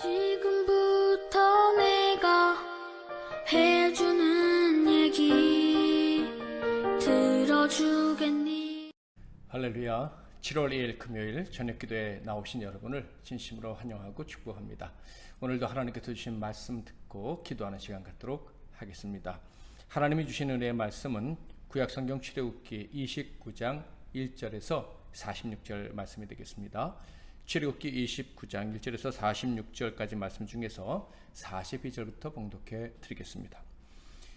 지금부터 내가 해주는 얘기 들어주겠니? 할렐루야. 7월 2일 금요일 저녁기도에 나오신 여러분을 진심으로 환영하고 축복합니다. 오늘도 하나님께서 주신 말씀 듣고 기도하는 시간 갖도록 하겠습니다. 하나님이 주신 은혜의 말씀은 구약성경 출애굽기 29장 1절에서 46절 말씀이 되겠습니다. 출애굽기 29장 1절에서 46절까지 말씀 중에서 42절부터 봉독해 드리겠습니다.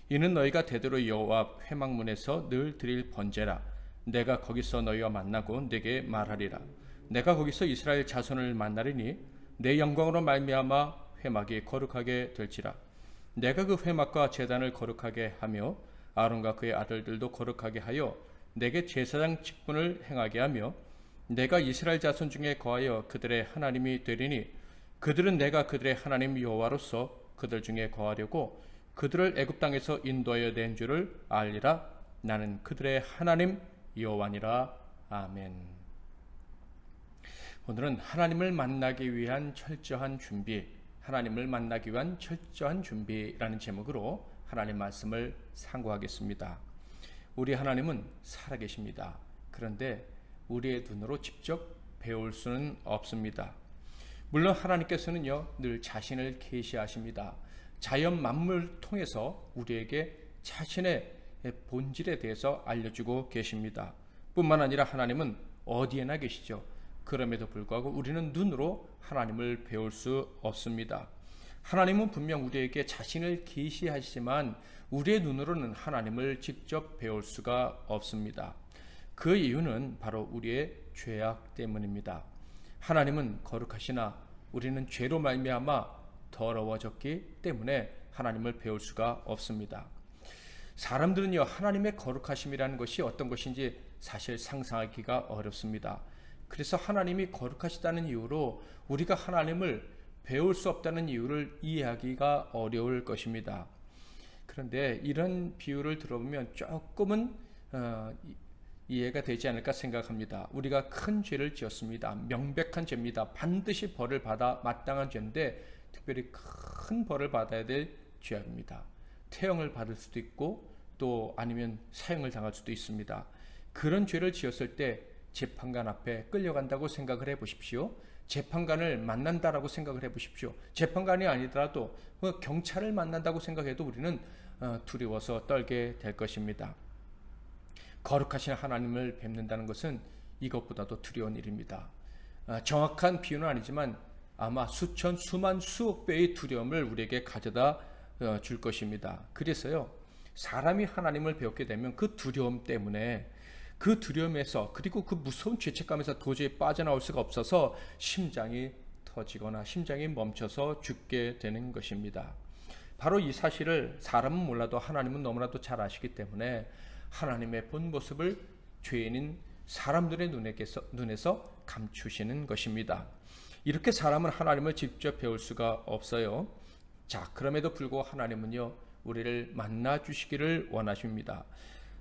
이는 너희가 대대로 여호와 회막문에서 늘 드릴 번제라. 내가 거기서 너희와 만나고 내게 말하리라. 내가 거기서 이스라엘 자손을 만나리니 내 영광으로 말미암아 회막이 거룩하게 될지라. 내가 그 회막과 제단을 거룩하게 하며 아론과 그의 아들들도 거룩하게 하여 내게 제사장 직분을 행하게 하며 내가 이스라엘 자손 중에 거하여 그들의 하나님이 되리니 그들은 내가 그들의 하나님 여호와로서 그들 중에 거하려고 그들을 애굽 땅에서 인도하여 낸 줄을 알리라. 나는 그들의 하나님 여호와니라. 아멘. 오늘은 하나님을 만나기 위한 철저한 준비, 하나님을 만나기 위한 철저한 준비라는 제목으로 하나님 말씀을 상고하겠습니다. 우리 하나님은 살아계십니다. 그런데 우리의 눈으로 직접 배울 수는 없습니다. 물론 하나님께서는요, 늘 자신을 계시하십니다. 자연 만물을 통해서 우리에게 자신의 본질에 대해서 알려주고 계십니다. 뿐만 아니라 하나님은 어디에나 계시죠. 그럼에도 불구하고 우리는 눈으로 하나님을 배울 수 없습니다. 하나님은 분명 우리에게 자신을 계시하시지만 우리의 눈으로는 하나님을 직접 배울 수가 없습니다. 그 이유는 바로 우리의 죄악 때문입니다. 하나님은 거룩하시나 우리는 죄로 말미암아 더러워졌기 때문에 하나님을 배울 수가 없습니다. 사람들은요, 하나님의 거룩하심이라는 것이 어떤 것인지 사실 상상하기가 어렵습니다. 그래서 하나님이 거룩하시다는 이유로 우리가 하나님을 배울 수 없다는 이유를 이해하기가 어려울 것입니다. 그런데 이런 비유를 들어보면 조금은 이해가 되지 않을까 생각합니다. 우리가 큰 죄를 지었습니다. 명백한 죄입니다. 반드시 벌을 받아 마땅한 죄인데 특별히 큰 벌을 받아야 될 죄악입니다. 태형을 받을 수도 있고 또 아니면 사형을 당할 수도 있습니다. 그런 죄를 지었을 때 재판관 앞에 끌려간다고 생각을 해보십시오. 재판관을 만난다라고 생각을 해보십시오. 재판관이 아니더라도 경찰을 만난다고 생각해도 우리는 두려워서 떨게 될 것입니다. 거룩하신 하나님을 뵙는다는 것은 이것보다도 두려운 일입니다. 정확한 비유는 아니지만 아마 수천, 수만, 수억 배의 두려움을 우리에게 가져다 줄 것입니다. 그래서요, 사람이 하나님을 배우게 되면 그 두려움 때문에 그 두려움에서 그리고 그 무서운 죄책감에서 도저히 빠져나올 수가 없어서 심장이 터지거나 심장이 멈춰서 죽게 되는 것입니다. 바로 이 사실을 사람은 몰라도 하나님은 너무나도 잘 아시기 때문에 하나님의 본 모습을 죄인인 사람들의 눈에서 감추시는 것입니다. 이렇게 사람은 하나님을 직접 배울 수가 없어요. 자, 그럼에도 불구하고 하나님은요, 우리를 만나 주시기를 원하십니다.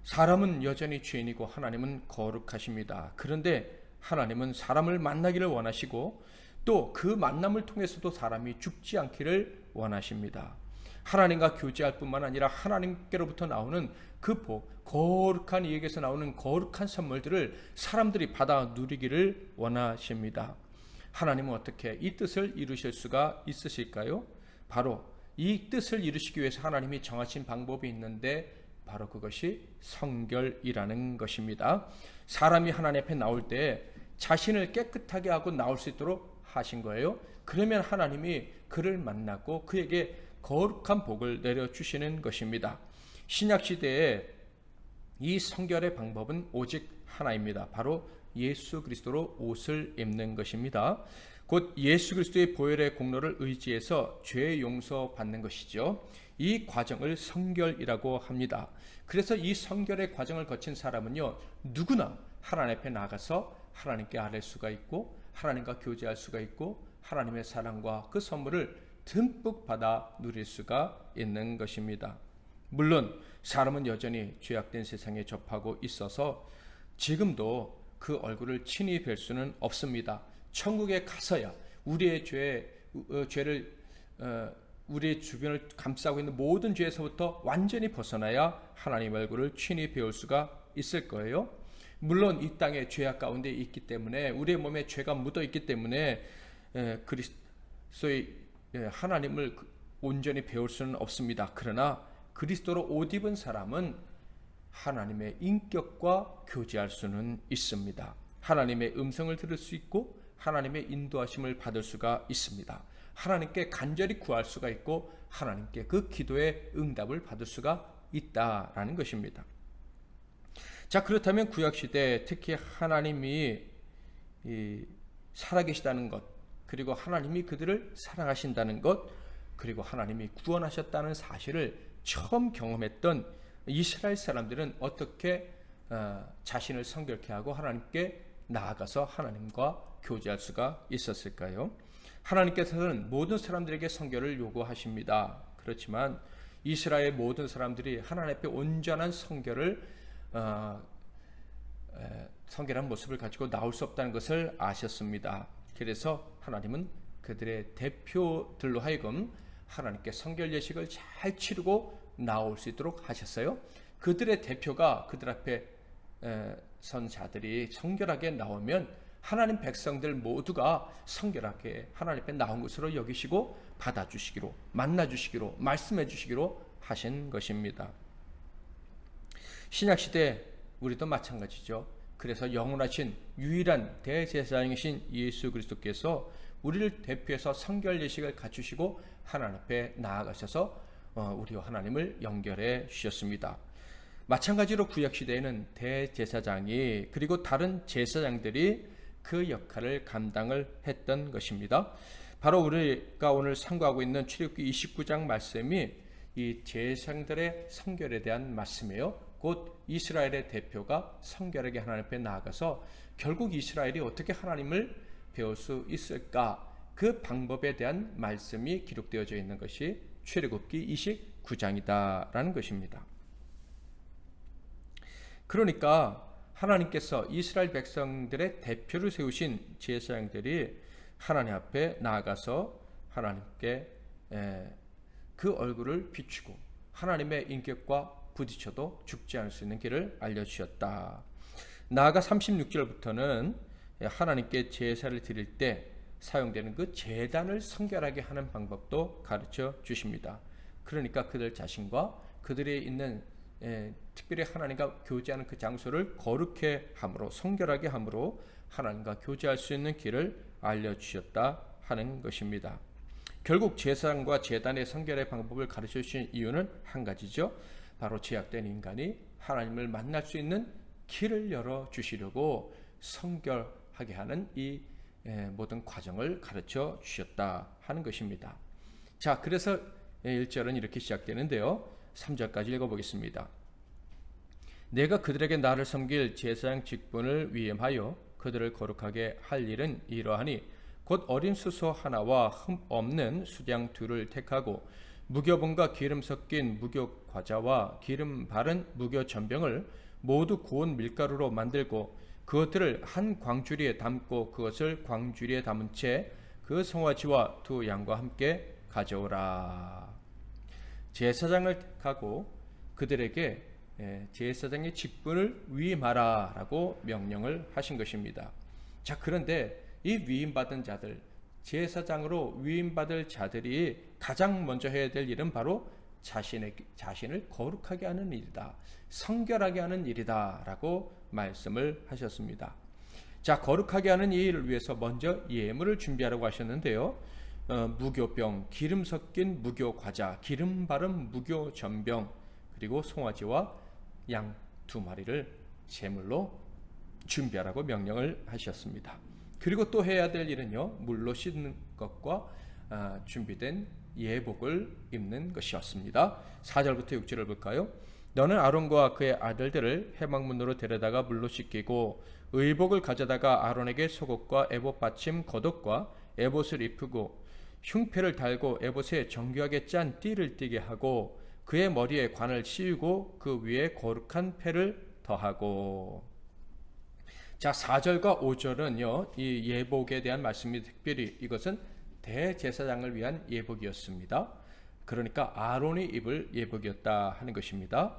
사람은 여전히 죄인이고 하나님은 거룩하십니다. 그런데 하나님은 사람을 만나기를 원하시고 또 그 만남을 통해서도 사람이 죽지 않기를 원하십니다. 하나님과 교제할 뿐만 아니라 하나님께로부터 나오는 그 거룩한 이에게서 나오는 거룩한 선물들을 사람들이 받아 누리기를 원하십니다. 하나님은 어떻게 이 뜻을 이루실 수가 있으실까요? 바로 이 뜻을 이루시기 위해서 하나님이 정하신 방법이 있는데 바로 그것이 성결이라는 것입니다. 사람이 하나님 앞에 나올 때 자신을 깨끗하게 하고 나올 수 있도록 하신 거예요. 그러면 하나님이 그를 만나고 그에게 거룩한 복을 내려주시는 것입니다. 신약시대에 이 성결의 방법은 오직 하나입니다. 바로 예수 그리스도로 옷을 입는 것입니다. 곧 예수 그리스도의 보혈의 공로를 의지해서 죄 용서받는 것이죠. 이 과정을 성결이라고 합니다. 그래서 이 성결의 과정을 거친 사람은요, 누구나 하나님 앞에 나가서 하나님께 아뢰 수가 있고 하나님과 교제할 수가 있고 하나님의 사랑과 그 선물을 듬뿍 받아 누릴 수가 있는 것입니다. 물론 사람은 여전히 죄악된 세상에 접하고 있어서 지금도 그 얼굴을 친히 뵐 수는 없습니다. 천국에 가서야 우리의 죄의 죄를 우리의 주변을 감싸고 있는 모든 죄에서부터 완전히 벗어나야 하나님 얼굴을 친히 배울 수가 있을 거예요. 물론 이 땅에 죄악 가운데 있기 때문에 우리의 몸에 죄가 묻어 있기 때문에 그리스도의 하나님을 온전히 배울 수는 없습니다. 그러나 그리스도로 옷 입은 사람은 하나님의 인격과 교제할 수는 있습니다. 하나님의 음성을 들을 수 있고 하나님의 인도하심을 받을 수가 있습니다. 하나님께 간절히 구할 수가 있고 하나님께 그 기도의 응답을 받을 수가 있다라는 것입니다. 자, 그렇다면 구약시대 특히 하나님이 살아계시다는 것, 그리고 하나님이 그들을 사랑하신다는 것, 그리고 하나님이 구원하셨다는 사실을 처음 경험했던 이스라엘 사람들은 어떻게 자신을 성결케 하고 하나님께 나아가서 하나님과 교제할 수가 있었을까요? 하나님께서는 모든 사람들에게 성결을 요구하십니다. 그렇지만 이스라엘 모든 사람들이 하나님 앞에 온전한 성결한 모습을 가지고 나올 수 없다는 것을 아셨습니다. 그래서 하나님은 그들의 대표들로 하여금 하나님께 성결 예식을 잘 치르고 나올 수 있도록 하셨어요. 그들의 대표가 그들 앞에 선 자들이 성결하게 나오면 하나님 백성들 모두가 성결하게 하나님 앞에 나온 것으로 여기시고 받아주시기로, 만나주시기로, 말씀해주시기로 하신 것입니다. 신약시대 우리도 마찬가지죠. 그래서 영원하신 유일한 대제사장이신 예수 그리스도께서 우리를 대표해서 성결 예식을 갖추시고 하나님 앞에 나아가셔서 우리와 하나님을 연결해 주셨습니다. 마찬가지로 구약시대에는 대제사장이 그리고 다른 제사장들이 그 역할을 감당을 했던 것입니다. 바로 우리가 오늘 상고하고 있는 출애굽기 29장 말씀이 이 제사장들의 성결에 대한 말씀이에요. 곧 이스라엘의 대표가 성결하게 하나님 앞에 나아가서 결국 이스라엘이 어떻게 하나님을 배울 수 있을까, 그 방법에 대한 말씀이 기록되어져 있는 것이 출애굽기 29장이다라는 것입니다. 그러니까 하나님께서 이스라엘 백성들의 대표를 세우신 제사장들이 하나님 앞에 나아가서 하나님께 그 얼굴을 비추고 하나님의 인격과 부딪혀도 죽지 않을 수 있는 길을 알려주셨다. 나아가 36절부터는 하나님께 제사를 드릴 때 사용되는 그 제단을 성결하게 하는 방법도 가르쳐 주십니다. 그러니까 그들 자신과 그들이 있는 특별히 하나님과 교제하는 그 장소를 거룩해 함으로, 성결하게 함으로 하나님과 교제할 수 있는 길을 알려주셨다 하는 것입니다. 결국 제사장과 제단의 성결의 방법을 가르쳐 주신 이유는 한 가지죠. 바로 죄악된 인간이 하나님을 만날 수 있는 길을 열어주시려고 성결하게 하는 이 모든 과정을 가르쳐 주셨다 하는 것입니다. 자, 그래서 1절은 이렇게 시작되는데요. 3절까지 읽어보겠습니다. 내가 그들에게 나를 섬길 제사장 직분을 위임하여 그들을 거룩하게 할 일은 이러하니 곧 어린 수소 하나와 흠 없는 수장 둘을 택하고 무교분과 기름 섞인 무교 과자와 기름 바른 무교 전병을 모두 고운 밀가루로 만들고 그것들을 한 광주리에 담고 그것을 광주리에 담은 채 그 송아지와 두 양과 함께 가져오라. 제사장을 택하고 그들에게 제사장의 직분을 위임하라 라고 명령을 하신 것입니다. 자, 그런데 이 위임받은 자들, 제사장으로 위임받을 자들이 가장 먼저 해야 될 일은 바로 자신을 거룩하게 하는 일이다, 성결하게 하는 일이다 라고 말씀을 하셨습니다. 자, 거룩하게 하는 이 일을 위해서 먼저 예물을 준비하라고 하셨는데요. 무교병, 기름 섞인 무교 과자, 기름 바른 무교 전병, 그리고 송아지와 양 2마리를 제물로 준비하라고 명령을 하셨습니다. 그리고 또 해야 될 일은요, 물로 씻는 것과 준비된 예복을 입는 것이었습니다. 4절부터 6절을 볼까요? 너는 아론과 그의 아들들을 회막문으로 데려다가 물로 씻기고 의복을 가져다가 아론에게 속옷과 에봇 받침 겉옷과 에봇을 입히고 흉패를 달고 에봇에 정교하게 짠 띠를 띠게 하고 그의 머리에 관을 씌우고 그 위에 거룩한 패를 더하고. 자, 4절과 5절은요 이 예복에 대한 말씀이 특별히 이것은 대제사장을 위한 예복이었습니다. 그러니까 아론이 입을 예복이었다 하는 것입니다.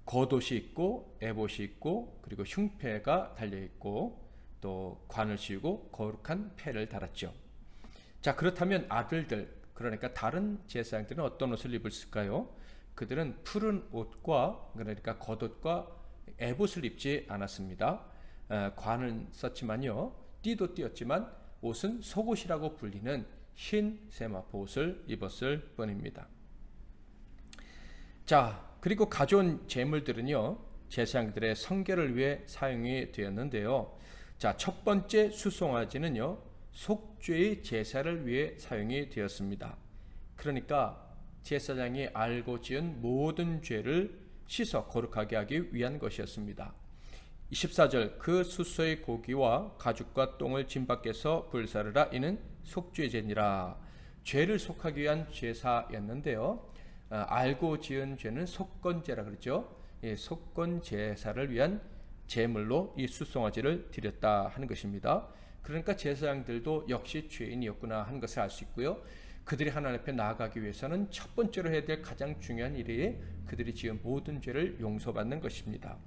겉옷이 있고 에봇이 있고 그리고 흉패가 달려 있고 또 관을 씌우고 거룩한 패를 달았죠. 자, 그렇다면 아들들, 그러니까 다른 제사장들은 어떤 옷을 입었을까요? 그들은 푸른 옷과 그러니까 겉옷과 에봇을 입지 않았습니다. 관은 썼지만요, 띠도 띠었지만 옷은 속옷이라고 불리는 흰 세마포 옷을 입었을 뿐입니다. 자, 그리고 가져온 제물들은요, 제사장들의 성결을 위해 사용이 되었는데요. 자, 첫 번째 수송아지는요, 속죄의 제사를 위해 사용이 되었습니다. 그러니까 제사장이 알고 지은 모든 죄를 씻어 거룩하게 하기 위한 것이었습니다. 24절, 그 수소의 고기와 가죽과 똥을 진 밖에서 불사르라. 이는 속죄제니라. 죄를 속하기 위한 제사였는데요. 알고 지은 죄는 속건제라 그러죠. 속건 제사를 위한 제물로 이 수송아지를 드렸다 하는 것입니다. 그러니까 제사장들도 역시 죄인이었구나 하는 것을 알 수 있고요. 그들이 하나님 앞에 나아가기 위해서는 첫 번째로 해야 될 가장 중요한 일이 그들이 지은 모든 죄를 용서받는 것입니다.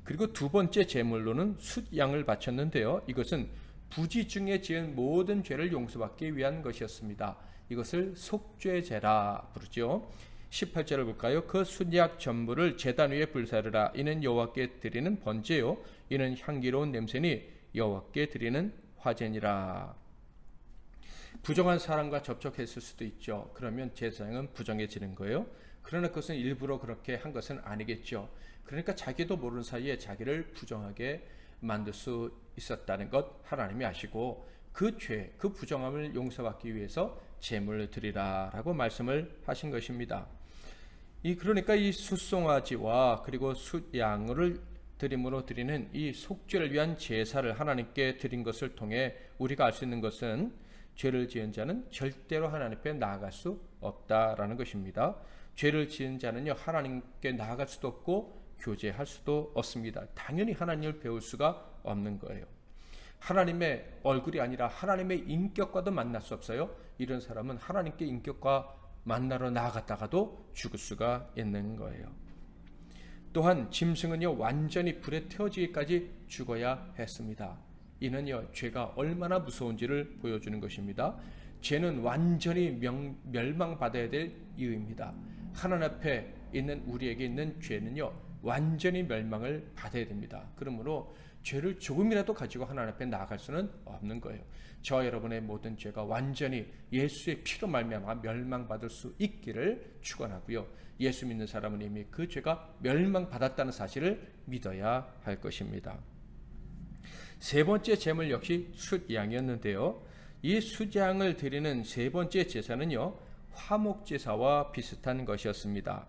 그리고 두 번째 제물로는 숫양을 바쳤는데요. 이것은 부지 중에 지은 모든 죄를 용서받기 위한 것이었습니다. 이것을 속죄제라 부르죠. 18절을 볼까요? 그 숫약 전부를 제단 위에 불사르라. 이는 여호와께 드리는 번제요, 이는 향기로운 냄새니 여호와께 드리는 화제니라. 부정한 사람과 접촉했을 수도 있죠. 그러면 제사장은 부정해지는 거예요. 그러나 그것은 일부러 그렇게 한 것은 아니겠죠. 그러니까 자기도 모르는 사이에 자기를 부정하게 만들 수 있었다는 것 하나님이 아시고 그 죄, 그 부정함을 용서받기 위해서 제물을 드리라라고 말씀을 하신 것입니다. 그러니까 이 숫송아지와 그리고 숫양을 드림으로 드리는 이 속죄를 위한 제사를 하나님께 드린 것을 통해 우리가 알 수 있는 것은 죄를 지은 자는 절대로 하나님 앞에 나아갈 수 없다라는 것입니다. 죄를 지은 자는요, 하나님께 나아갈 수도 없고 교제할 수도 없습니다. 당연히 하나님을 배울 수가 없는 거예요. 하나님의 얼굴이 아니라 하나님의 인격과도 만날 수 없어요. 이런 사람은 하나님께 인격과 만나러 나아갔다가도 죽을 수가 있는 거예요. 또한 짐승은요, 완전히 불에 태워지기까지 죽어야 했습니다. 이는요, 죄가 얼마나 무서운지를 보여주는 것입니다. 죄는 완전히 멸망받아야 될 이유입니다. 하나님 앞에 있는 우리에게 있는 죄는요, 완전히 멸망을 받아야 됩니다. 그러므로 죄를 조금이라도 가지고 하나님 앞에 나아갈 수는 없는 거예요. 저와 여러분의 모든 죄가 완전히 예수의 피로 말미암아 멸망받을 수 있기를 축원하고요. 예수 믿는 사람은 이미 그 죄가 멸망받았다는 사실을 믿어야 할 것입니다. 세 번째 제물 역시 숫양이었는데요. 이 숫양을 드리는 세 번째 제사는요, 화목제사와 비슷한 것이었습니다.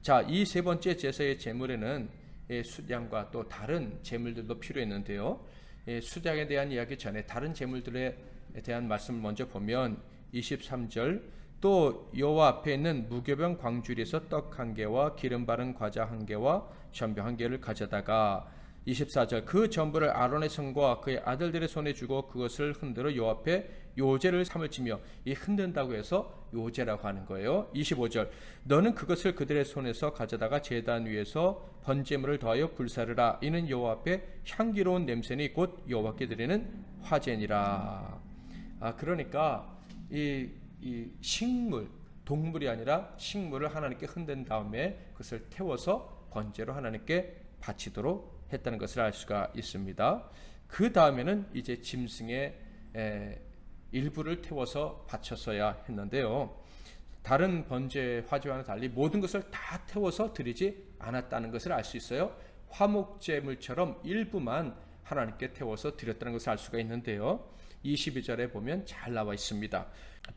자, 이 세 번째 제사의 제물에는 숫양과 또 다른 제물들도 필요했는데요. 숫양에 대한 이야기 전에 다른 제물들에 대한 말씀을 먼저 보면 23절, 또 여호와 앞에 있는 무교병 광주리에서 떡 한 개와 기름 바른 과자 한 개와 전병 한 개를 가져다가 24절, 그 전부를 아론의 손과 그의 아들들의 손에 주고 그것을 흔들어 여호와 앞에 요제를 삼을 치며, 이 흔든다고 해서 요제라고 하는 거예요. 25절, 너는 그것을 그들의 손에서 가져다가 제단 위에서 번제물을 더하여 불사르라. 이는 여호와 앞에 향기로운 냄새니 곧 여호와께 드리는 화제니라. 그러니까 이 식물, 동물이 아니라 식물을 하나님께 흔든 다음에 그것을 태워서 번제로 하나님께 바치도록 했다는 것을 알 수가 있습니다. 그 다음에는 이제 짐승의 일부를 태워서 바쳤어야 했는데요. 다른 번제 화제와는 달리 모든 것을 다 태워서 드리지 않았다는 것을 알 수 있어요. 화목제물처럼 일부만 하나님께 태워서 드렸다는 것을 알 수가 있는데요. 22절에 보면 잘 나와 있습니다.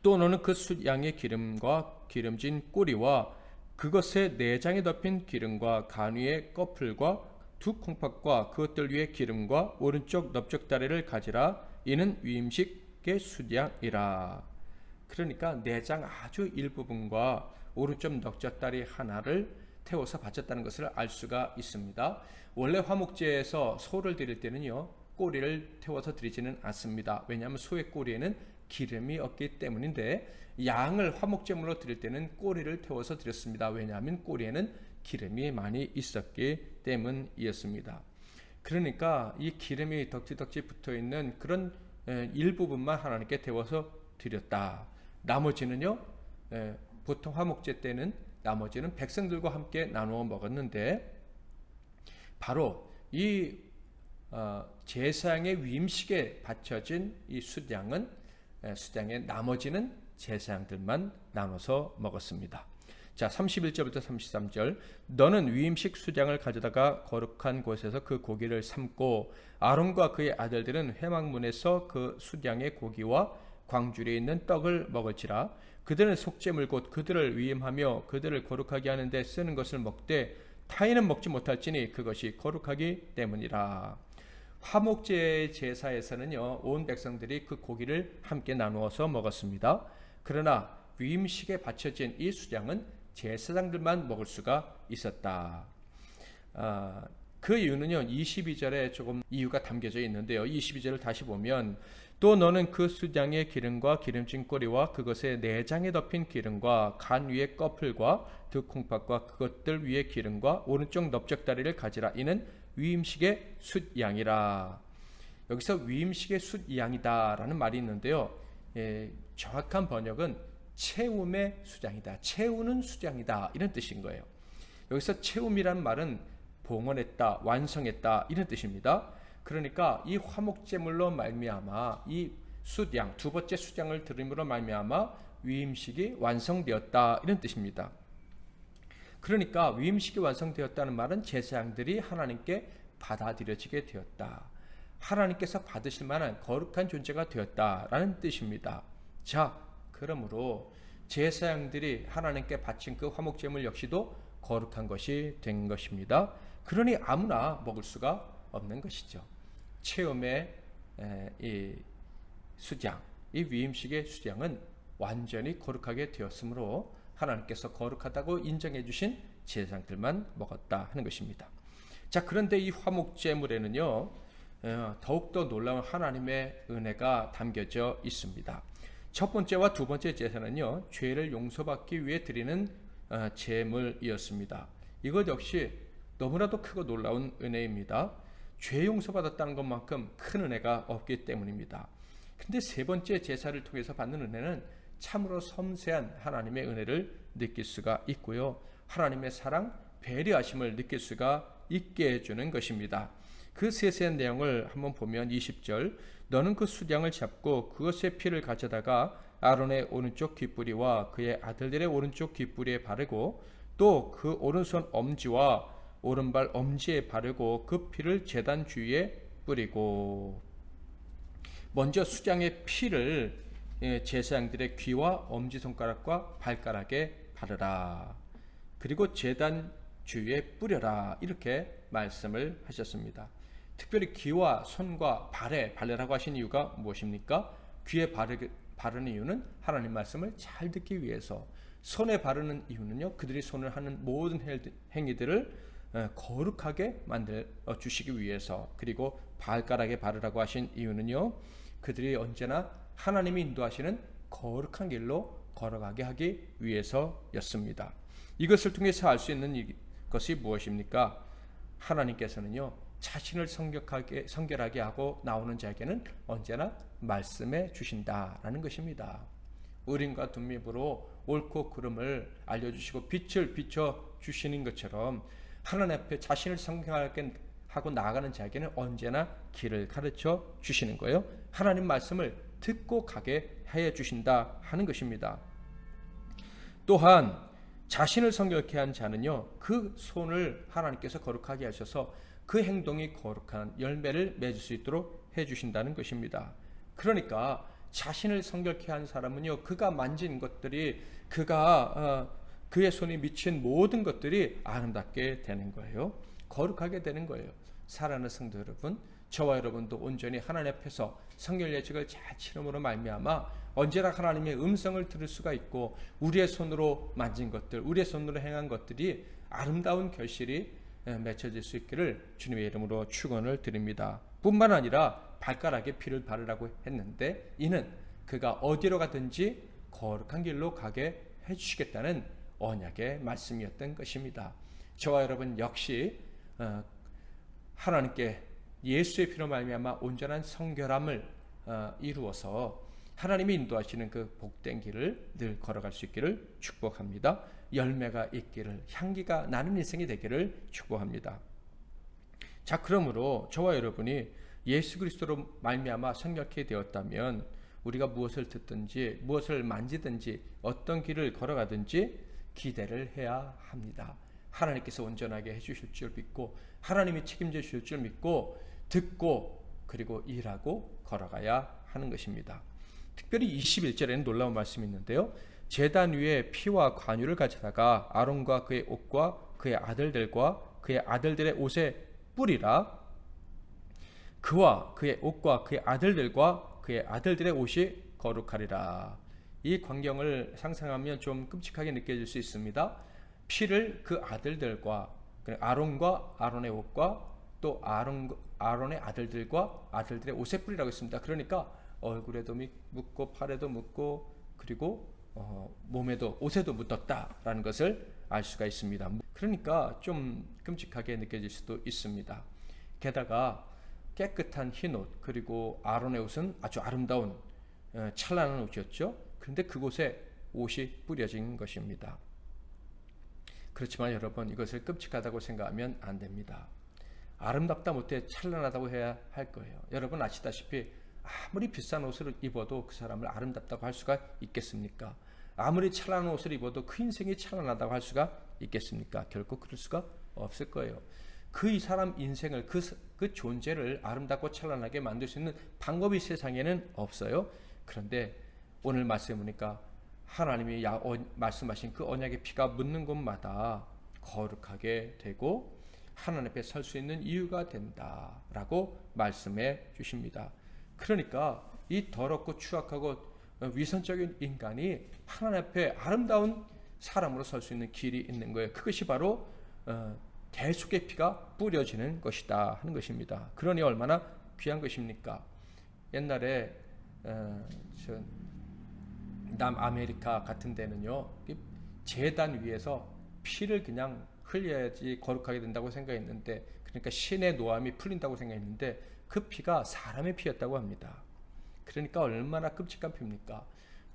또 너는 그 숫양의 기름과 기름진 꼬리와 그것의 내장에 덮인 기름과 간 위의 꺼풀과 두 콩팥과 그것들 위에 기름과 오른쪽 넓적다리를 가지라. 이는 위임식의 숫양이라. 그러니까 내장 아주 일부분과 오른쪽 넓적다리 하나를 태워서 바쳤다는 것을 알 수가 있습니다. 원래 화목제에서 소를 드릴 때는요, 꼬리를 태워서 드리지는 않습니다. 왜냐하면 소의 꼬리에는 기름이 없기 때문인데, 양을 화목제물로 드릴 때는 꼬리를 태워서 드렸습니다. 왜냐하면 꼬리에는 기름이 많이 있었기 때문이었습니다. 그러니까 이 기름이 덕지덕지 붙어있는 그런 일부분만 하나님께 태워서 드렸다. 나머지는요, 보통 화목제 때는 나머지는 백성들과 함께 나누어 먹었는데, 바로 이 제사장의 위임식에 바쳐진 이 숫양은, 숫양의 나머지는 제사장들만 나눠서 먹었습니다. 자, 31절부터 33절. 너는 위임식 수장을 가져다가 거룩한 곳에서 그 고기를 삶고 아론과 그의 아들들은 회막문에서 그 수장의 고기와 광줄에 있는 떡을 먹을지라. 그들은 속죄물 곧 그들을 위임하며 그들을 거룩하게 하는데 쓰는 것을 먹되 타인은 먹지 못할지니 그것이 거룩하기 때문이라. 화목제 제사에서는요, 온 백성들이 그 고기를 함께 나누어서 먹었습니다. 그러나 위임식에 바쳐진 이 수장은 제사장들만 먹을 수가 있었다. 그 이유는요, 22절에 조금 이유가 담겨져 있는데요. 22절을 다시 보면, 또 너는 그 수장의 기름과 기름진 꼬리와 그것의 내장에 덮인 기름과 간 위에 꺼풀과 득콩팥과 그것들 위에 기름과 오른쪽 넓적다리를 가지라. 이는 위임식의 숫양이라. 여기서 위임식의 숫양이다라는 말이 있는데요, 정확한 번역은 채움의 수장이다, 채우는 수장이다, 이런 뜻인 거예요. 여기서 채움이라는 말은 봉헌했다, 완성했다, 이런 뜻입니다. 그러니까 이 화목제물로 말미암아 이 숫양, 두 번째 숫양을 드림으로 말미암아 위임식이 완성되었다, 이런 뜻입니다. 그러니까 위임식이 완성되었다는 말은 제사장들이 하나님께 받아들여지게 되었다, 하나님께서 받으실 만한 거룩한 존재가 되었다라는 뜻입니다. 자, 그러므로 제사장들이 하나님께 바친 그 화목제물 역시도 거룩한 것이 된 것입니다. 그러니 아무나 먹을 수가 없는 것이죠. 체험의 이 수장, 이 위임식의 수장은 완전히 거룩하게 되었으므로 하나님께서 거룩하다고 인정해 주신 제사장들만 먹었다 하는 것입니다. 자, 그런데 이 화목제물에는요, 더욱더 놀라운 하나님의 은혜가 담겨져 있습니다. 첫 번째와 두 번째 제사는요, 죄를 용서받기 위해 드리는 제물이었습니다. 이것 역시 너무나도 크고 놀라운 은혜입니다. 죄 용서받았다는 것만큼 큰 은혜가 없기 때문입니다. 근데 세 번째 제사를 통해서 받는 은혜는 참으로 섬세한 하나님의 은혜를 느낄 수가 있고요, 하나님의 사랑, 배려하심을 느낄 수가 있게 해주는 것입니다. 그 세세한 내용을 한번 보면 20절, 너는 그 수장을 잡고 그것의 피를 가져다가 아론의 오른쪽 귓뿌리와 그의 아들들의 오른쪽 귓뿌리에 바르고 또 그 오른손 엄지와 오른발 엄지에 바르고 그 피를 제단 주위에 뿌리고. 먼저 수장의 피를 제사장들의 귀와 엄지손가락과 발가락에 바르라. 그리고 제단 주위에 뿌려라, 이렇게 말씀을 하셨습니다. 특별히 귀와 손과 발에 바르라고 하신 이유가 무엇입니까? 귀에 바르는 이유는 하나님 말씀을 잘 듣기 위해서, 손에 바르는 이유는요, 그들이 손을 하는 모든 행위들을 거룩하게 만들어 주시기 위해서, 그리고 발가락에 바르라고 하신 이유는요, 그들이 언제나 하나님이 인도하시는 거룩한 길로 걸어가게 하기 위해서였습니다. 이것을 통해서 알 수 있는 것이 무엇입니까? 하나님께서는요, 자신을 성결하게 하고 나오는 자에게는 언제나 말씀해 주신다라는 것입니다. 우림과 둠립으로 옳고 그름을 알려주시고 빛을 비춰주시는 것처럼 하나님 앞에 자신을 성결하게 하고 나아가는 자에게는 언제나 길을 가르쳐 주시는 거예요. 하나님 말씀을 듣고 가게 해 주신다 하는 것입니다. 또한 자신을 성결케 한 자는요, 그 손을 하나님께서 거룩하게 하셔서 그 행동이 거룩한 열매를 맺을 수 있도록 해주신다는 것입니다. 그러니까 자신을 성결케 한 사람은요, 그가 만진 것들이, 그의 손이 미친 모든 것들이 아름답게 되는 거예요. 거룩하게 되는 거예요. 사랑하는 성도 여러분, 저와 여러분도 온전히 하나님 앞에서 성결 예식을 잘 치름으로 말미암아 언제나 하나님의 음성을 들을 수가 있고, 우리의 손으로 만진 것들, 우리의 손으로 행한 것들이 아름다운 결실이 맺혀질 수 있기를 주님의 이름으로 축원을 드립니다. 뿐만 아니라 발가락에 피를 바르라고 했는데 이는 그가 어디로 가든지 거룩한 길로 가게 해주시겠다는 언약의 말씀이었던 것입니다. 저와 여러분 역시 하나님께 예수의 피로 말미암아 온전한 성결함을 이루어서 하나님이 인도하시는 그 복된 길을 늘 걸어갈 수 있기를 축복합니다. 열매가 있기를, 향기가 나는 인생이 되기를 축복합니다. 자, 그러므로 저와 여러분이 예수 그리스도로 말미암아 성결케 되었다면 우리가 무엇을 듣든지 무엇을 만지든지 어떤 길을 걸어가든지 기대를 해야 합니다. 하나님께서 온전하게 해주실 줄 믿고 하나님이 책임져 주실 줄 믿고 듣고 그리고 일하고 걸어가야 하는 것입니다. 특별히 21절에는 놀라운 말씀이 있는데요. 제단 위에 피와 관유를 가져다가 아론과 그의 옷과 그의 아들들과 그의 아들들의 옷에 뿌리라. 그와 그의 옷과 그의 아들들과 그의 아들들의 옷이 거룩하리라. 이 광경을 상상하면 좀 끔찍하게 느껴질 수 있습니다. 피를 그 아들들과 아론과 아론의 옷과 또 아론의 아들들과 아들들의 옷에 뿌리라고 했습니다. 그러니까 얼굴에도 묻고 팔에도 묻고 그리고 몸에도 옷에도 묻었다라는 것을 알 수가 있습니다. 그러니까 좀 끔찍하게 느껴질 수도 있습니다. 게다가 깨끗한 흰옷 그리고 아론의 옷은 아주 아름다운 찬란한 옷이었죠. 그런데 그곳에 옷이 뿌려진 것입니다. 그렇지만 여러분 이것을 끔찍하다고 생각하면 안 됩니다. 아름답다 못해 찬란하다고 해야 할 거예요. 여러분 아시다시피 아무리 비싼 옷을 입어도 그 사람을 아름답다고 할 수가 있겠습니까? 아무리 찬란한 옷을 입어도 그 인생이 찬란하다고 할 수가 있겠습니까? 결코 그럴 수가 없을 거예요. 그 사람 인생을 그 존재를 아름답고 찬란하게 만들 수 있는 방법이 세상에는 없어요. 그런데 오늘 말씀해 보니까 하나님이 말씀하신 그 언약의 피가 묻는 곳마다 거룩하게 되고 하나님 앞에 설 수 있는 이유가 된다라고 말씀해 주십니다. 그러니까 이 더럽고 추악하고 위선적인 인간이 하나님 앞에 아름다운 사람으로 설 수 있는 길이 있는 거예요. 그것이 바로 대속의 피가 뿌려지는 것이다 하는 것입니다. 그러니 얼마나 귀한 것입니까? 옛날에 남아메리카 같은 데는요, 제단 위에서 피를 그냥 흘려야지 거룩하게 된다고 생각했는데, 그러니까 신의 노함이 풀린다고 생각했는데 그 피가 사람의 피였다고 합니다. 그러니까 얼마나 끔찍한 피입니까?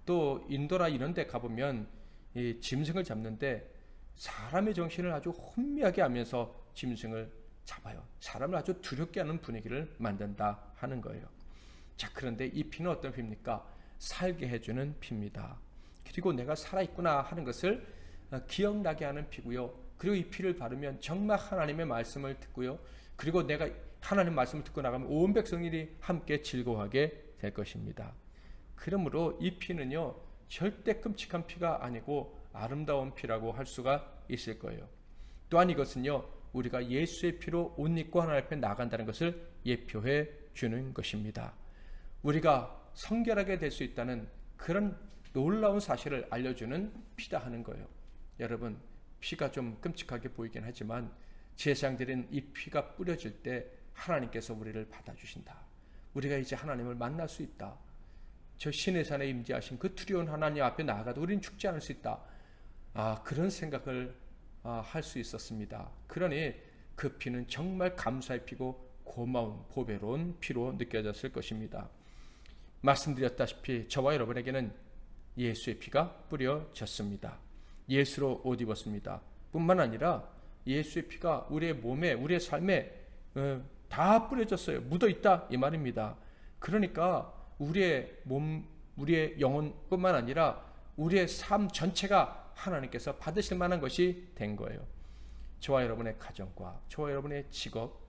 또 인도나 이런 데 가보면 이 짐승을 잡는데 사람의 정신을 아주 혼미하게 하면서 짐승을 잡아요. 사람을 아주 두렵게 하는 분위기를 만든다 하는 거예요. 자, 그런데 이 피는 어떤 피입니까? 살게 해주는 피입니다. 그리고 내가 살아있구나 하는 것을 기억나게 하는 피고요. 그리고 이 피를 바르면 정말 하나님의 말씀을 듣고요. 그리고 내가 하나님 말씀을 듣고 나가면 온 백성들이 함께 즐거워하게 될 것입니다. 그러므로 이 피는요, 절대 끔찍한 피가 아니고 아름다운 피라고 할 수가 있을 거예요. 또한 이것은요, 우리가 예수의 피로 옷 입고 하나님 앞에 나간다는 것을 예표해 주는 것입니다. 우리가 성결하게 될 수 있다는 그런 놀라운 사실을 알려주는 피다 하는 거예요. 여러분, 피가 좀 끔찍하게 보이긴 하지만 제사장들은 이 피가 뿌려질 때 하나님께서 우리를 받아주신다. 우리가 이제 하나님을 만날 수 있다. 저 신의 산에 임재하신 그 두려운 하나님 앞에 나아가도 우리는 죽지 않을 수 있다. 그런 생각을 할 수 있었습니다. 그러니 그 피는 정말 감사의 피고 고마운 보배로운 피로 느껴졌을 것입니다. 말씀드렸다시피 저와 여러분에게는 예수의 피가 뿌려졌습니다. 예수로 옷 입었습니다. 뿐만 아니라 예수의 피가 우리의 몸에, 우리의 삶에 다 뿌려졌어요. 묻어있다 이 말입니다. 그러니까 우리의 몸, 우리의 영혼뿐만 아니라 우리의 삶 전체가 하나님께서 받으실 만한 것이 된 거예요. 저와 여러분의 가정과 저와 여러분의 직업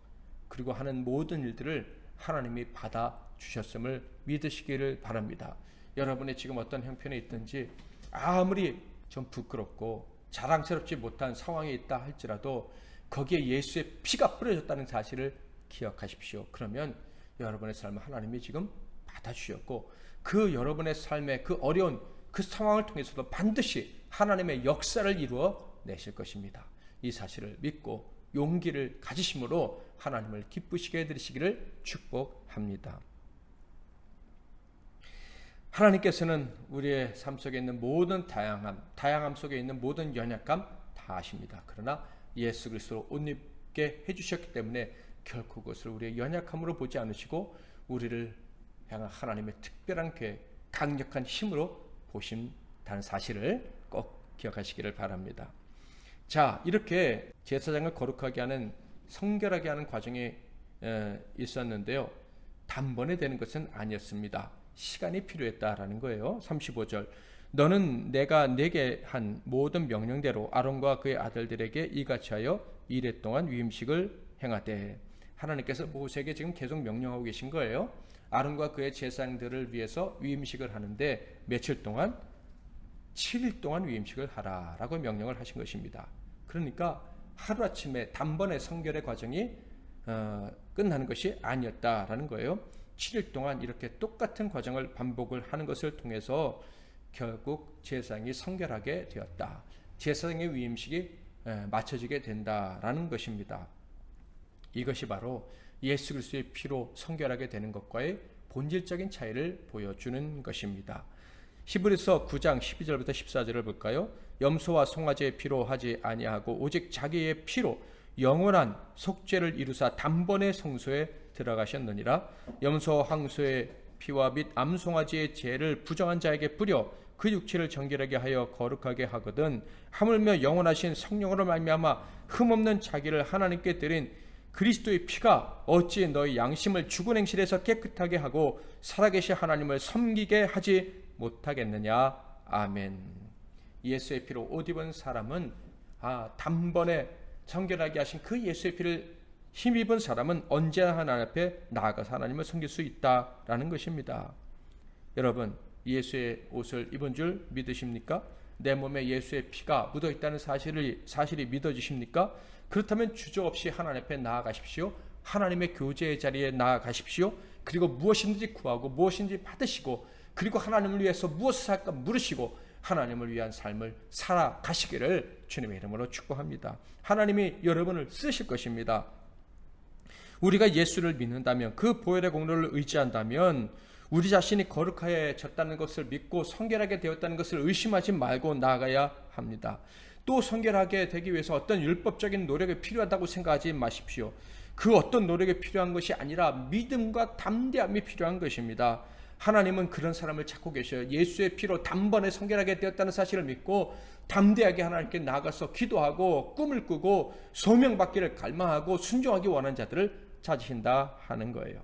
그리고 하는 모든 일들을 하나님이 받아주셨음을 믿으시기를 바랍니다. 여러분의 지금 어떤 형편에 있든지 아무리 좀 부끄럽고 자랑스럽지 못한 상황에 있다 할지라도 거기에 예수의 피가 뿌려졌다는 사실을 기억하십시오. 그러면 여러분의 삶을 하나님이 지금 받아주셨고 그 여러분의 삶의 그 어려운 그 상황을 통해서도 반드시 하나님의 역사를 이루어 내실 것입니다. 이 사실을 믿고 용기를 가지심으로 하나님을 기쁘시게 해드리시기를 축복합니다. 하나님께서는 우리의 삶 속에 있는 모든 다양함 속에 있는 모든 연약함 다 아십니다. 그러나 예수 그리스도로 옷 입게 해주셨기 때문에 결코 그것을 우리의 연약함으로 보지 않으시고 우리를 향한 하나님의 특별한 계획, 강력한 힘으로 보신다는 사실을 꼭 기억하시기를 바랍니다. 자, 이렇게 제사장을 거룩하게 하는, 성결하게 하는 과정이 있었는데요. 단번에 되는 것은 아니었습니다. 시간이 필요했다라는 거예요. 35절, 너는 내가 내게 한 모든 명령대로 아론과 그의 아들들에게 이같이 하여 이레 동안 위임식을 행하되. 하나님께서 모세에게 지금 계속 명령하고 계신 거예요. 아론과 그의 제사장들을 위해서 위임식을 하는데 며칠 동안? 7일 동안 위임식을 하라라고 명령을 하신 것입니다. 그러니까 하루아침에 단번에 성결의 과정이 끝나는 것이 아니었다라는 거예요. 7일 동안 이렇게 똑같은 과정을 반복을 하는 것을 통해서 결국 제사장이 성결하게 되었다. 제사장의 위임식이 맞춰지게 된다라는 것입니다. 이것이 바로 예수 그리스도의 피로 성결하게 되는 것과의 본질적인 차이를 보여주는 것입니다. 히브리서 9장 12절부터 14절을 볼까요? 염소와 송아지의 피로 하지 아니하고 오직 자기의 피로 영원한 속죄를 이루사 단번에 성소에 들어가셨느니라. 염소 황소의 피와 및 암송아지의 죄를 부정한 자에게 뿌려 그 육체를 정결하게 하여 거룩하게 하거든 하물며 영원하신 성령으로 말미암아 흠없는 자기를 하나님께 드린 그리스도의 피가 어찌 너희 양심을 죽은 행실에서 깨끗하게 하고 살아계신 하나님을 섬기게 하지 못하겠느냐. 아멘. 예수의 피로 옷 입은 사람은 단번에 성결하게 하신 그 예수의 피를 힘입은 사람은 언제나 하나님 앞에 나아가서 하나님을 섬길 수 있다라는 것입니다. 여러분, 예수의 옷을 입은 줄 믿으십니까? 내 몸에 예수의 피가 묻어 있다는 사실이 믿어지십니까? 그렇다면 주저없이 하나님 앞에 나아가십시오. 하나님의 교제의 자리에 나아가십시오. 그리고 무엇이든지 구하고 무엇이든지 받으시고, 그리고 하나님을 위해서 무엇을 할까 물으시고 하나님을 위한 삶을 살아가시기를 주님의 이름으로 축복합니다. 하나님이 여러분을 쓰실 것입니다. 우리가 예수를 믿는다면, 그 보혈의 공로를 의지한다면 우리 자신이 거룩해졌다는 것을 믿고 성결하게 되었다는 것을 의심하지 말고 나아가야 합니다. 또 성결하게 되기 위해서 어떤 율법적인 노력이 필요하다고 생각하지 마십시오. 그 어떤 노력이 필요한 것이 아니라 믿음과 담대함이 필요한 것입니다. 하나님은 그런 사람을 찾고 계셔요. 예수의 피로 단번에 성결하게 되었다는 사실을 믿고 담대하게 하나님께 나아가서 기도하고 꿈을 꾸고 소명받기를 갈망하고 순종하기 원하는 자들을 찾으신다 하는 거예요.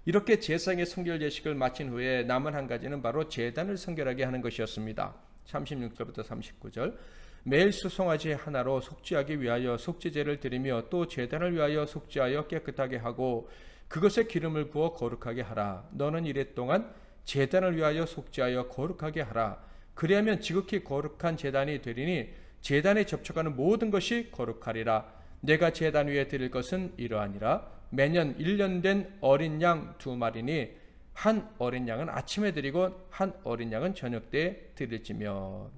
이렇게 제사장의 성결 예식을 마친 후에 남은 한 가지는 바로 제단을 성결하게 하는 것이었습니다. 36절부터 39절, 매일 수송아지 하나로 속죄하기 위하여 속죄제를 드리며 또 제단을 위하여 속죄하여 깨끗하게 하고 그것에 기름을 부어 거룩하게 하라. 너는 이레 동안 제단을 위하여 속죄하여 거룩하게 하라. 그리하면 지극히 거룩한 제단이 되리니 제단에 접촉하는 모든 것이 거룩하리라. 내가 제단 위에 드릴 것은 이러하니라. 매년 1년 된 어린 양 2마리니 한 어린 양은 아침에 드리고 한 어린 양은 저녁 때에 드릴지며.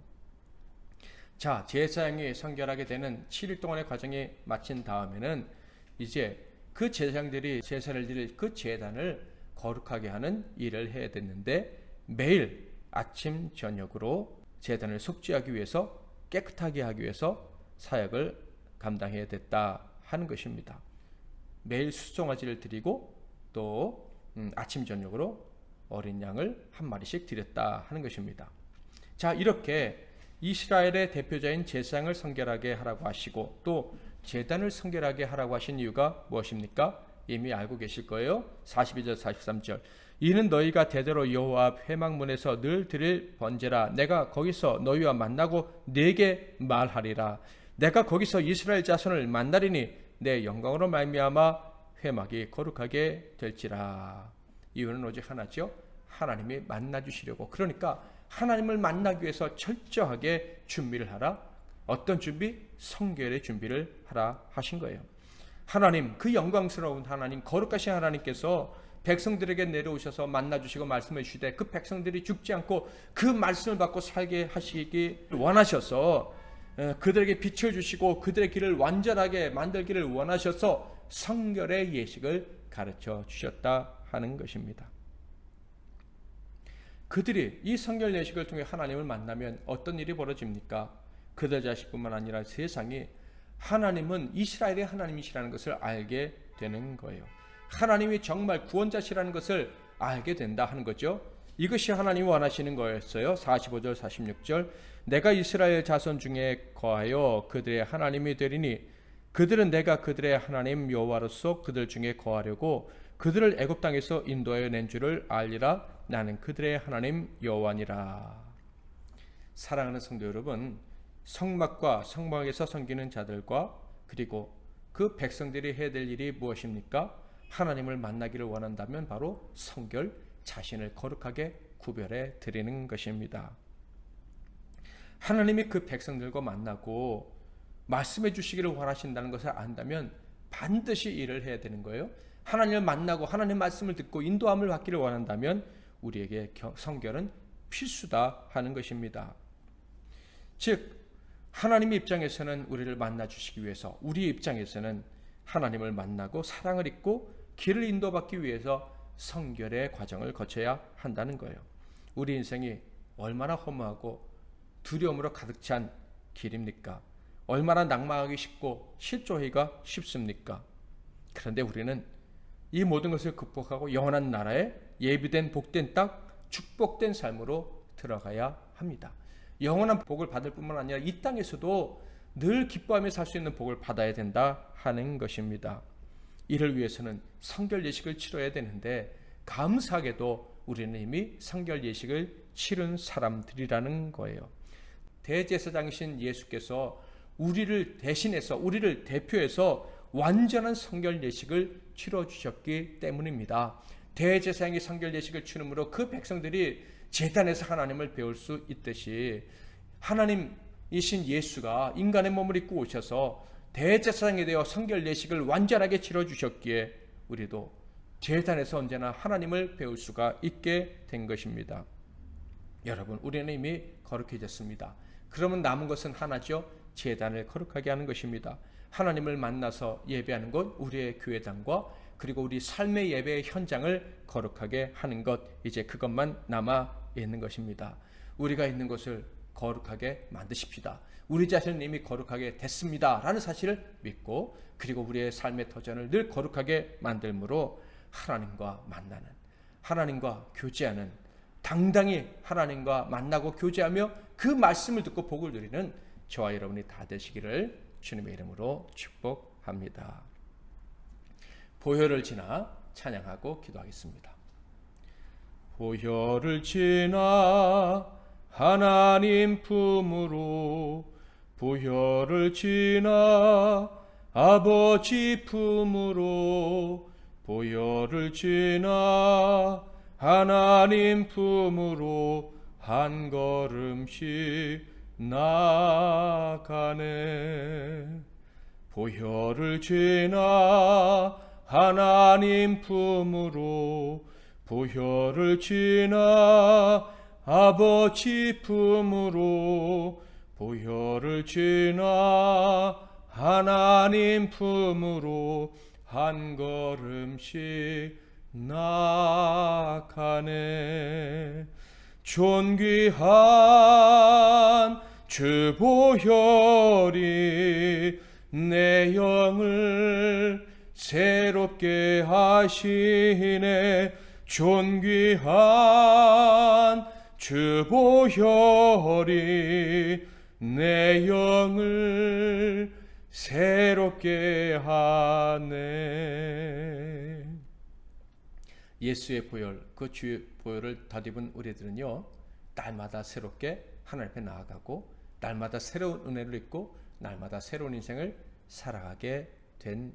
자, 제사장이 성결하게 되는 7일 동안의 과정이 마친 다음에는 이제 그 제사장들이 제사를 드릴 그 제단을 거룩하게 하는 일을 해야 됐는데, 매일 아침 저녁으로 제단을 속죄하기 위해서, 깨끗하게 하기 위해서 사역을 감당해야 됐다 하는 것입니다. 매일 수송아지를 드리고 또 아침 저녁으로 어린 양을 한 마리씩 드렸다 하는 것입니다. 자, 이렇게 이스라엘의 대표자인 제사장을 성결하게 하라고 하시고 또 제단을 성결하게 하라고 하신 이유가 무엇입니까? 이미 알고 계실 거예요. 42절 43절, 이는 너희가 대대로 여호와 앞 회막문에서 늘 드릴 번제라. 내가 거기서 너희와 만나고 네게 말하리라. 내가 거기서 이스라엘 자손을 만나리니 내 영광으로 말미암아 회막이 거룩하게 될지라. 이유는 오직 하나죠. 하나님이 만나주시려고. 그러니까 하나님을 만나기 위해서 철저하게 준비를 하라. 어떤 준비? 성결의 준비를 하라 하신 거예요. 하나님, 그 영광스러운 하나님, 거룩하신 하나님께서 백성들에게 내려오셔서 만나주시고 말씀해 주시되 그 백성들이 죽지 않고 그 말씀을 받고 살게 하시기 원하셔서 그들에게 빛을 주시고 그들의 길을 완전하게 만들기를 원하셔서 성결의 예식을 가르쳐 주셨다 하는 것입니다. 그들이 이 성결 예식을 통해 하나님을 만나면 어떤 일이 벌어집니까? 그들 자신뿐만 아니라 세상이 하나님은 이스라엘의 하나님이시라는 것을 알게 되는 거예요. 하나님이 정말 구원자시라는 것을 알게 된다 하는 거죠. 이것이 하나님이 원하시는 거였어요. 45절 46절 내가 이스라엘 자손 중에 거하여 그들의 하나님이 되리니 그들은 내가 그들의 하나님 여호와로서 그들 중에 거하려고 그들을 애굽 땅에서 인도하여 낸 줄을 알리라. 나는 그들의 하나님 여호와니라. 사랑하는 성도 여러분, 성막과 성막에서 섬기는 자들과 그리고 그 백성들이 해야 될 일이 무엇입니까? 하나님을 만나기를 원한다면 바로 성결, 자신을 거룩하게 구별해 드리는 것입니다. 하나님이 그 백성들과 만나고 말씀해 주시기를 원하신다는 것을 안다면 반드시 일을 해야 되는 거예요. 하나님을 만나고 하나님의 말씀을 듣고 인도함을 받기를 원한다면 우리에게 성결은 필수다 하는 것입니다. 즉 하나님의 입장에서는 우리를 만나 주시기 위해서, 우리의 입장에서는 하나님을 만나고 사랑을 잊고 길을 인도받기 위해서 성결의 과정을 거쳐야 한다는 거예요. 우리 인생이 얼마나 허무하고 두려움으로 가득 찬 길입니까? 얼마나 낙망하기 쉽고 실족하기가 쉽습니까? 그런데 우리는 이 모든 것을 극복하고 영원한 나라에 예비된 복된 땅, 축복된 삶으로 들어가야 합니다. 영원한 복을 받을 뿐만 아니라 이 땅에서도 늘 기뻐하며 살 수 있는 복을 받아야 된다 하는 것입니다. 이를 위해서는 성결 예식을 치러야 되는데 감사하게도 우리는 이미 성결 예식을 치른 사람들이라는 거예요. 대제사장이신 예수께서 우리를 대신해서, 우리를 대표해서 완전한 성결 예식을 치러 주셨기 때문입니다. 대제사장이 성결 예식을 치름으로 그 백성들이 제단에서 하나님을 배울 수 있듯이 하나님이신 예수가 인간의 몸을 입고 오셔서 대제사장이 되어 성결 예식을 완전하게 치러 주셨기에 우리도 제단에서 언제나 하나님을 배울 수가 있게 된 것입니다. 여러분, 우리는 이미 거룩해졌습니다. 그러면 남은 것은 하나죠. 제단을 거룩하게 하는 것입니다. 하나님을 만나서 예배하는 것, 우리의 교회당과 그리고 우리 삶의 예배의 현장을 거룩하게 하는 것, 이제 그것만 남아 있는 것입니다. 우리가 있는 곳을 거룩하게 만드십시다. 우리 자신은 이미 거룩하게 됐습니다 라는 사실을 믿고, 그리고 우리의 삶의 터전을 늘 거룩하게 만들므로 하나님과 만나는, 하나님과 교제하는, 당당히 하나님과 만나고 교제하며 그 말씀을 듣고 복을 누리는 저와 여러분이 다 되시기를 주님의 이름으로 축복합니다. 보혈을 지나 찬양하고 기도하겠습니다. 보혈을 지나 하나님 품으로, 보혈을 지나 아버지 품으로, 보혈을 지나 하나님 품으로 한 걸음씩 나가네. 보혈을 지나 하나님 품으로, 보혈을 지나 아버지 품으로, 보혈을 지나 하나님 품으로 한 걸음씩 나가네. 존귀한 주 보혈이 내 영을 새롭게 하시네. 존귀한 주 보혈이 내 영을 새롭게 하네. 예수의 보혈, 그 주의 보혈을 덧입은 우리들은요, 날마다 새롭게 하나님 앞에 나아가고 날마다 새로운 은혜를 입고 날마다 새로운 인생을 살아가게 된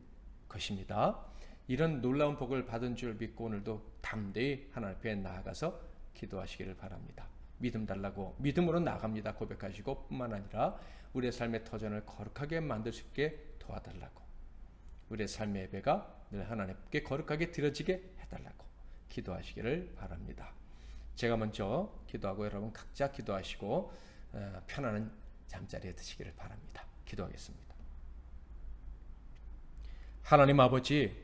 것입니다. 이런 놀라운 복을 받은 줄 믿고 오늘도 담대히 하나님 앞에 나아가서 기도하시기를 바랍니다. 믿음 달라고 믿음으로 나갑니다 고백하시고, 뿐만 아니라 우리의 삶의 터전을 거룩하게 만들 수 있게 도와달라고, 우리의 삶의 예배가 늘 하나님께 거룩하게 드려지게 해달라고 기도하시기를 바랍니다. 제가 먼저 기도하고 여러분 각자 기도하시고 편안한 잠자리에 드시기를 바랍니다. 기도하겠습니다. 하나님 아버지,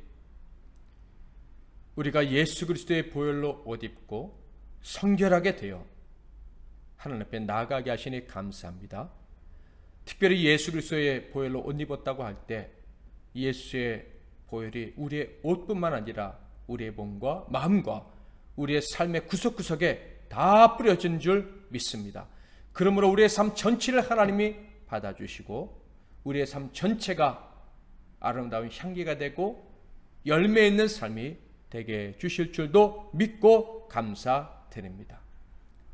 우리가 예수 그리스도의 보혈로 옷 입고 성결하게 되어 하나님 앞에 나아가게 하시니 감사합니다. 특별히 예수 그리스도의 보혈로 옷 입었다고 할 때 예수의 보혈이 우리의 옷뿐만 아니라 우리의 몸과 마음과 우리의 삶의 구석구석에 다 뿌려진 줄 믿습니다. 그러므로 우리의 삶 전체를 하나님이 받아주시고 우리의 삶 전체가 아름다운 향기가 되고 열매 있는 삶이 되게 해주실 줄도 믿고 감사드립니다.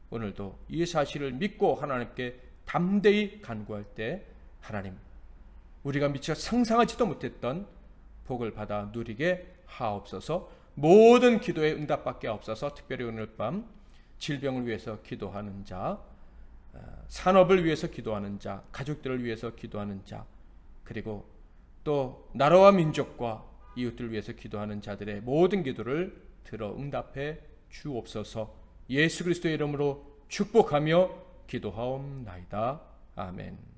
오늘도 이 사실을 믿고 하나님께 담대히 간구할 때 하나님, 우리가 미처 상상하지도 못했던 복을 받아 누리게 하옵소서. 모든 기도에 응답받게 하옵소서. 특별히 오늘 밤 질병을 위해서 기도하는 자, 산업을 위해서 기도하는 자, 가족들을 위해서 기도하는 자, 그리고 또 나라와 민족과 이웃들을 위해서 기도하는 자들의 모든 기도를 들어 응답해 주옵소서. 예수 그리스도의 이름으로 축복하며 기도하옵나이다. 아멘.